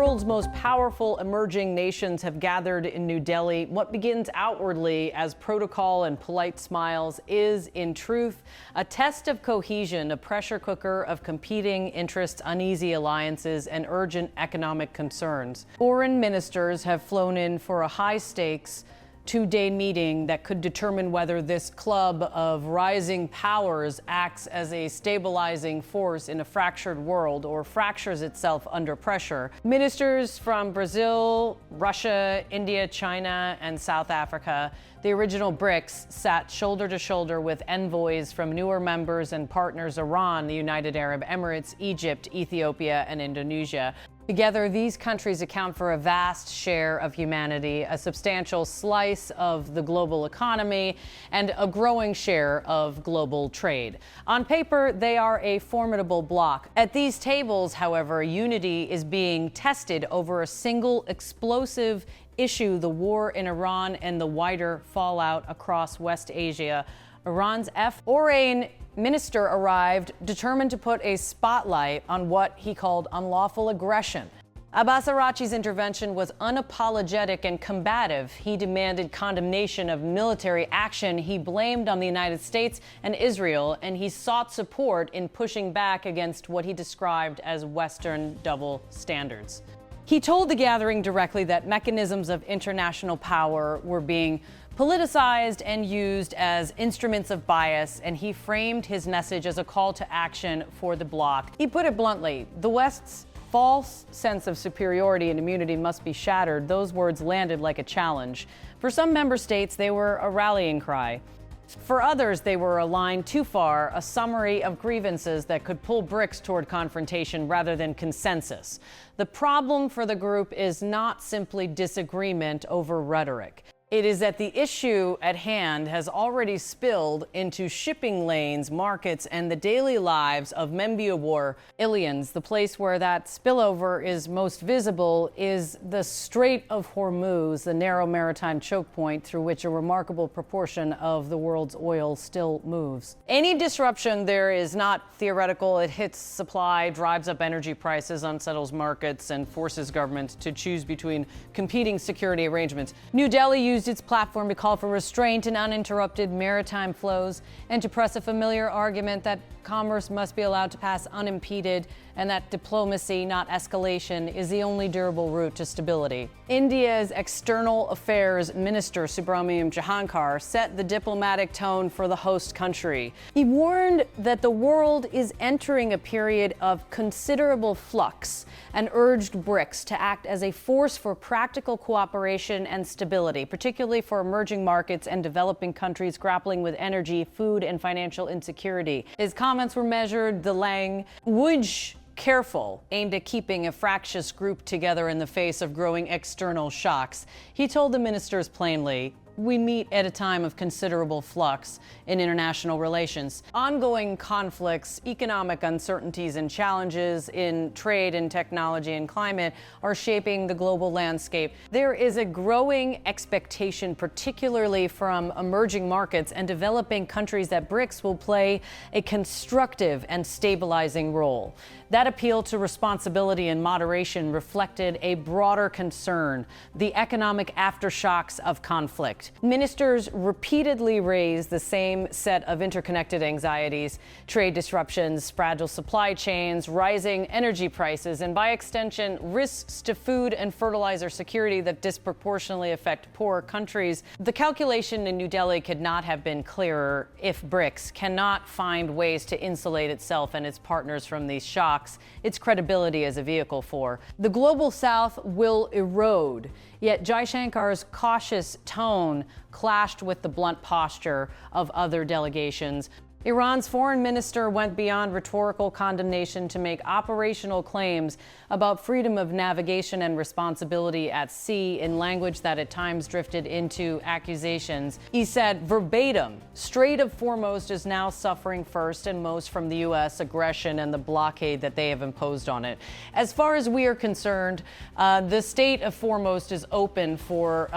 world's most powerful emerging nations have gathered in New Delhi. What begins outwardly as protocol and polite smiles is, in truth, a test of cohesion, a pressure cooker of competing interests, uneasy alliances, and urgent economic concerns. Foreign ministers have flown in for a high-stakes two-day meeting that could determine whether this club of rising powers acts as a stabilizing force in a fractured world or fractures itself under pressure. Ministers from Brazil, Russia, India, China, and South Africa, the original BRICS, sat shoulder to shoulder with envoys from newer members and partners Iran, the United Arab Emirates, Egypt, Ethiopia, and Indonesia. Together, these countries account for a vast share of humanity, a substantial slice of the global economy, and a growing share of global trade. On paper, they are a formidable bloc. At these tables, however, unity is being tested over a single explosive issue: the war in Iran and the wider fallout across West Asia. Iran's foreign minister arrived determined to put a spotlight on what he called unlawful aggression. Abbas Araghchi's intervention was unapologetic and combative. He demanded condemnation of military action he blamed on the United States and Israel, and he sought support in pushing back against what he described as Western double standards. He told the gathering directly that mechanisms of international power were being politicized and used as instruments of bias, and he framed his message as a call to action for the bloc. He put it bluntly: the West's false sense of superiority and immunity must be shattered. Those words landed like a challenge. For some member states, they were a rallying cry. For others, they were a line too far, a summary of grievances that could pull BRICS toward confrontation rather than consensus. The problem for the group is not simply disagreement over rhetoric. It is that the issue at hand has already spilled into shipping lanes, markets, and the daily lives of Membiawar-Ilians. The place where that spillover is most visible is the Strait of Hormuz, the narrow maritime choke point through which a remarkable proportion of the world's oil still moves. Any disruption there is not theoretical. It hits supply, drives up energy prices, unsettles markets, and forces governments to choose between competing security arrangements. New Delhi used its platform to call for restraint and uninterrupted maritime flows, and to press a familiar argument that commerce must be allowed to pass unimpeded, and that diplomacy, not escalation, is the only durable route to stability. India's External Affairs Minister Subramaniam Jaishankar set the diplomatic tone for the host country. He warned that the world is entering a period of considerable flux and urged BRICS to act as a force for practical cooperation and stability, particularly for emerging markets and developing countries grappling with energy, food, and financial insecurity. His comments were measured, the language careful, aimed at keeping a fractious group together in the face of growing external shocks. He told the ministers plainly, "We meet at a time of considerable flux in international relations. Ongoing conflicts, economic uncertainties, and challenges in trade and technology and climate are shaping the global landscape. There is a growing expectation, particularly from emerging markets and developing countries, that BRICS will play a constructive and stabilizing role." That appeal to responsibility and moderation reflected a broader concern: the economic aftershocks of conflict. Ministers repeatedly raised the same set of interconnected anxieties: trade disruptions, fragile supply chains, rising energy prices, and by extension, risks to food and fertilizer security that disproportionately affect poor countries. The calculation in New Delhi could not have been clearer. If BRICS cannot find ways to insulate itself and its partners from these shocks, its credibility as a vehicle for the global South will erode. Yet Jaishankar's cautious tone clashed with the blunt posture of other delegations. Iran's foreign minister went beyond rhetorical condemnation to make operational claims about freedom of navigation and responsibility at sea in language that at times drifted into accusations. He said verbatim, "Strait of Hormuz is now suffering first and most from the U.S. aggression and the blockade that they have imposed on it. As far as we are concerned, the Strait of Hormuz is open for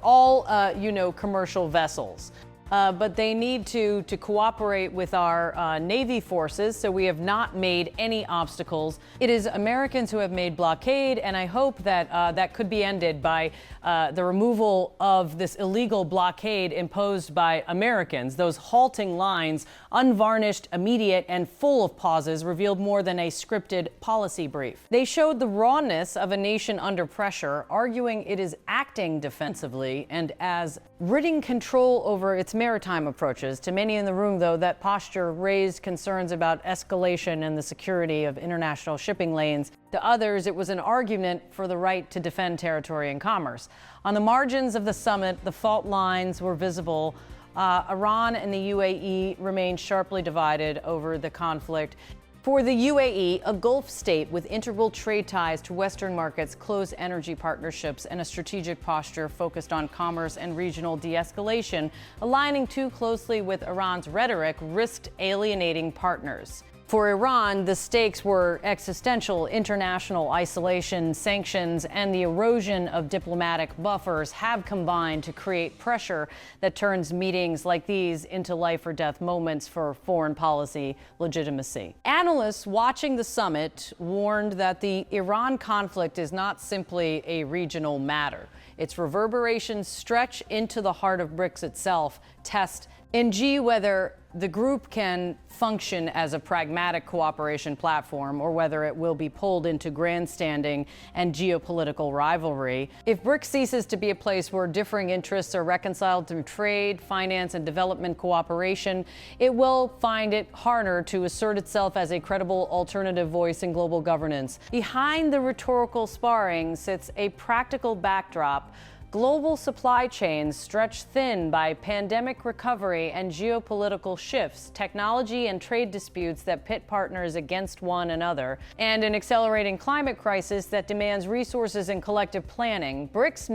all, commercial vessels." but they need to cooperate with our Navy forces, so we have not made any obstacles. It is Americans who have made blockade, and I hope that that could be ended by the removal of this illegal blockade imposed by Americans. Those halting lines, unvarnished, immediate, and full of pauses, revealed more than a scripted policy brief. They showed the rawness of a nation under pressure, arguing it is acting defensively and as ridding control over its maritime approaches. To many in the room, though, that posture raised concerns about escalation and the security of international shipping lanes. To others, it was an argument for the right to defend territory and commerce. On the margins of the summit, the fault lines were visible. Iran and the UAE remained sharply divided over the conflict. For the UAE, a Gulf state with integral trade ties to Western markets, close energy partnerships, and a strategic posture focused on commerce and regional de-escalation, aligning too closely with Iran's rhetoric risked alienating partners. For Iran, the stakes were existential. International isolation, sanctions, and the erosion of diplomatic buffers have combined to create pressure that turns meetings like these into life or death moments for foreign policy legitimacy. Analysts watching the summit warned that the Iran conflict is not simply a regional matter. Its reverberations stretch into the heart of BRICS itself, test whether the group can function as a pragmatic cooperation platform or whether it will be pulled into grandstanding and geopolitical rivalry. If BRICS ceases to be a place where differing interests are reconciled through trade, finance, and development cooperation, it will find it harder to assert itself as a credible alternative voice in global governance. Behind the rhetorical sparring sits a practical backdrop. Global supply chains stretched thin by pandemic recovery and geopolitical shifts, technology and trade disputes that pit partners against one another, and an accelerating climate crisis that demands resources and collective planning. BRICS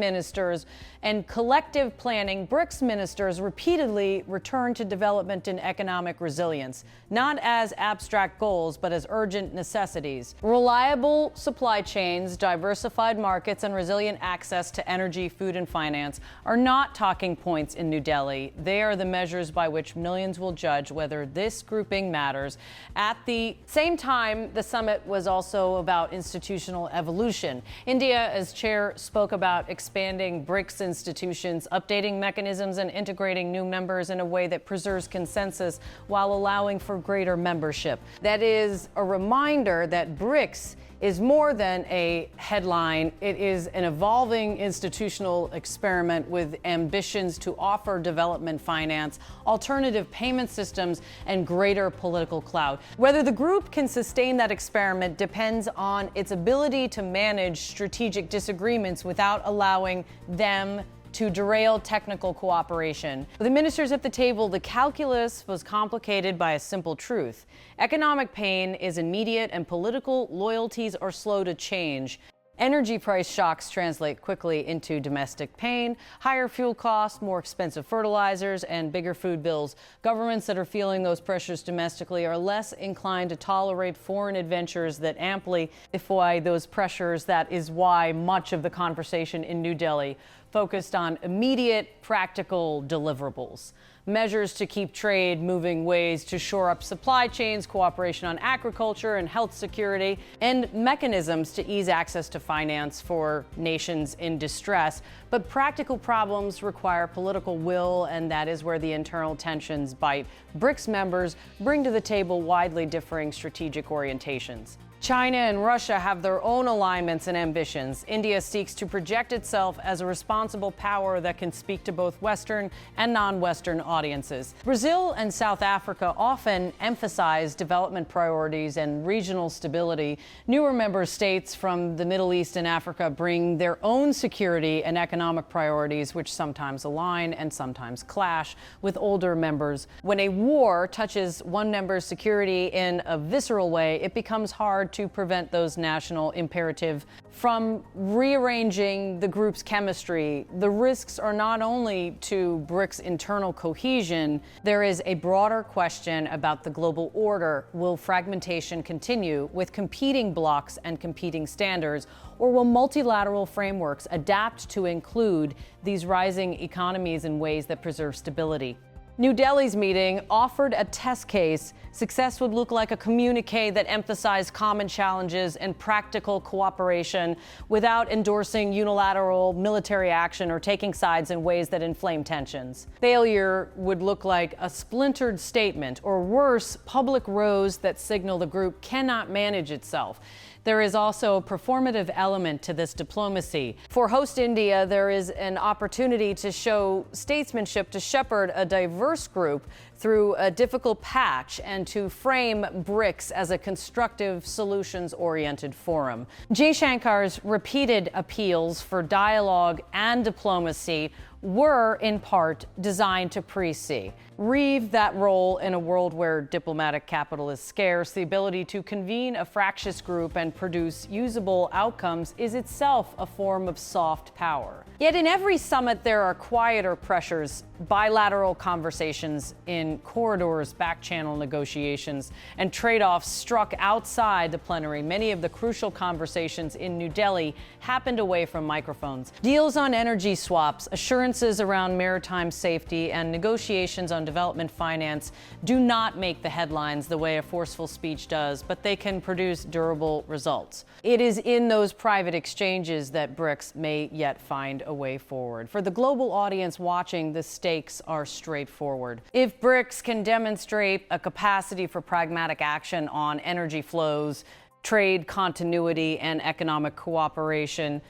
ministers repeatedly return to development and economic resilience, not as abstract goals, but as urgent necessities. Reliable supply chains, diversified markets, and resilient access to energy, food, and finance are not talking points in New Delhi. They are the measures by which millions will judge whether this grouping matters. At the same time, the summit was also about institutional evolution. India, as chair, spoke about expanding BRICS institutions, updating mechanisms, and integrating new members in a way that preserves consensus while allowing for greater membership. That is a reminder that BRICS is more than a headline. It is an evolving institutional experiment with ambitions to offer development finance, alternative payment systems, and greater political clout. Whether the group can sustain that experiment depends on its ability to manage strategic disagreements without allowing them to derail technical cooperation. For the ministers at the table, the calculus was complicated by a simple truth. Economic pain is immediate and political loyalties are slow to change. Energy price shocks translate quickly into domestic pain, higher fuel costs, more expensive fertilizers, and bigger food bills. Governments that are feeling those pressures domestically are less inclined to tolerate foreign adventures that amply amplify those pressures. That is why much of the conversation in New Delhi focused on immediate, practical deliverables. Measures to keep trade moving, ways to shore up supply chains, cooperation on agriculture and health security, and mechanisms to ease access to finance for nations in distress. But practical problems require political will, and that is where the internal tensions bite. BRICS members bring to the table widely differing strategic orientations. China and Russia have their own alignments and ambitions. India seeks to project itself as a responsible power that can speak to both Western and non-Western audiences. Brazil and South Africa often emphasize development priorities and regional stability. Newer member states from the Middle East and Africa bring their own security and economic priorities, which sometimes align and sometimes clash with older members. When a war touches one member's security in a visceral way, it becomes hard to prevent those national imperatives from rearranging the group's chemistry. The risks are not only to BRICS' internal cohesion, there is a broader question about the global order. Will fragmentation continue with competing blocs and competing standards, or will multilateral frameworks adapt to include these rising economies in ways that preserve stability? New Delhi's meeting offered a test case. Success would look like a communique that emphasized common challenges and practical cooperation without endorsing unilateral military action or taking sides in ways that inflame tensions. Failure would look like a splintered statement, or worse, public rows that signal the group cannot manage itself. There is also a performative element to this diplomacy. For host India, there is an opportunity to show statesmanship, to shepherd a diverse group through a difficult patch, and to frame BRICS as a constructive, solutions-oriented forum. Jaishankar's repeated appeals for dialogue and diplomacy were, in part, designed to pre-see. Reeve that role in a world where diplomatic capital is scarce. The ability to convene a fractious group and produce usable outcomes is itself a form of soft power. Yet in every summit there are quieter pressures, bilateral conversations in corridors, back-channel negotiations, and trade-offs struck outside the plenary. Many of the crucial conversations in New Delhi happened away from microphones. Deals on energy swaps, assurances around maritime safety, and negotiations on development finance do not make the headlines the way a forceful speech does, but they can produce durable results. It is in those private exchanges that BRICS may yet find a way forward. For the global audience watching, the stakes are straightforward. If BRICS can demonstrate a capacity for pragmatic action on energy flows, trade continuity, and economic cooperation,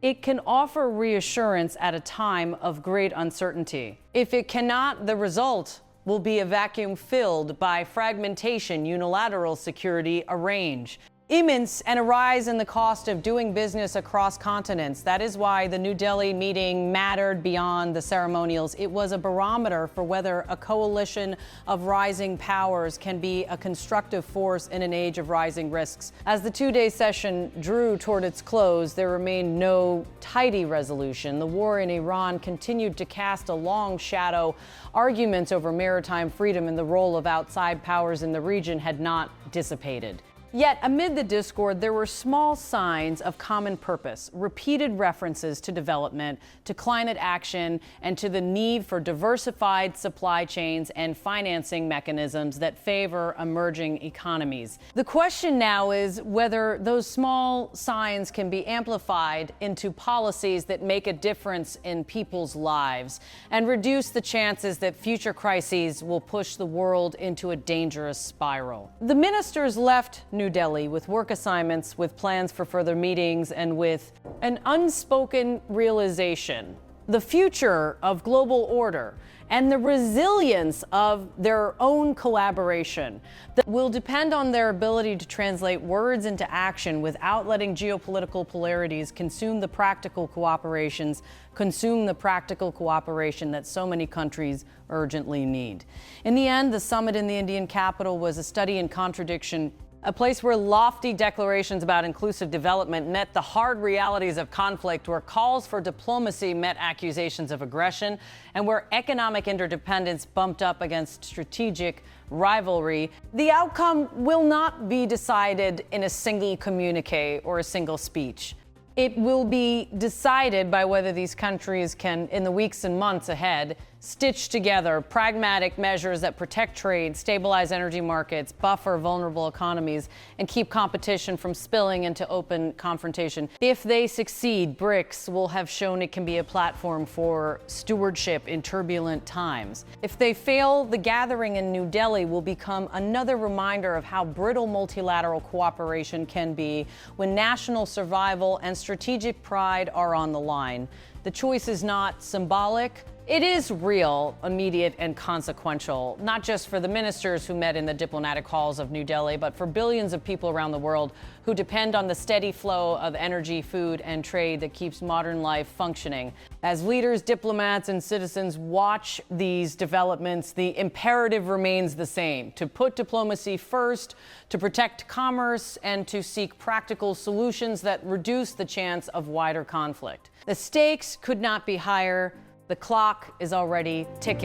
it can offer reassurance at a time of great uncertainty. If it cannot, the result will be a vacuum filled by fragmentation, unilateral security, a range. Immense, and a rise in the cost of doing business across continents. That is why the New Delhi meeting mattered beyond the ceremonials. It was a barometer for whether a coalition of rising powers can be a constructive force in an age of rising risks. As the two-day session drew toward its close, there remained no tidy resolution. The war in Iran continued to cast a long shadow. Arguments over maritime freedom and the role of outside powers in the region had not dissipated. Yet, amid the discord, there were small signs of common purpose, repeated references to development, to climate action, and to the need for diversified supply chains and financing mechanisms that favor emerging economies. The question now is whether those small signs can be amplified into policies that make a difference in people's lives and reduce the chances that future crises will push the world into a dangerous spiral. The ministers left New Delhi with work assignments, with plans for further meetings, and with an unspoken realization: the future of global order and the resilience of their own collaboration that will depend on their ability to translate words into action without letting geopolitical polarities consume the practical cooperation that so many countries urgently need. In the end, the summit in the Indian capital was a study in contradiction, a place where lofty declarations about inclusive development met the hard realities of conflict, where calls for diplomacy met accusations of aggression, and where economic interdependence bumped up against strategic rivalry. The outcome will not be decided in a single communique or a single speech. It will be decided by whether these countries can, in the weeks and months ahead, stitch together pragmatic measures that protect trade, stabilize energy markets, buffer vulnerable economies, and keep competition from spilling into open confrontation. If they succeed, BRICS will have shown it can be a platform for stewardship in turbulent times. If they fail, the gathering in New Delhi will become another reminder of how brittle multilateral cooperation can be when national survival and strategic pride are on the line. The choice is not symbolic. It is real, immediate, and consequential, not just for the ministers who met in the diplomatic halls of New Delhi, but for billions of people around the world who depend on the steady flow of energy, food, and trade that keeps modern life functioning. As leaders, diplomats, and citizens watch these developments, the imperative remains the same: to put diplomacy first, to protect commerce, and to seek practical solutions that reduce the chance of wider conflict. The stakes could not be higher. The clock is already ticking.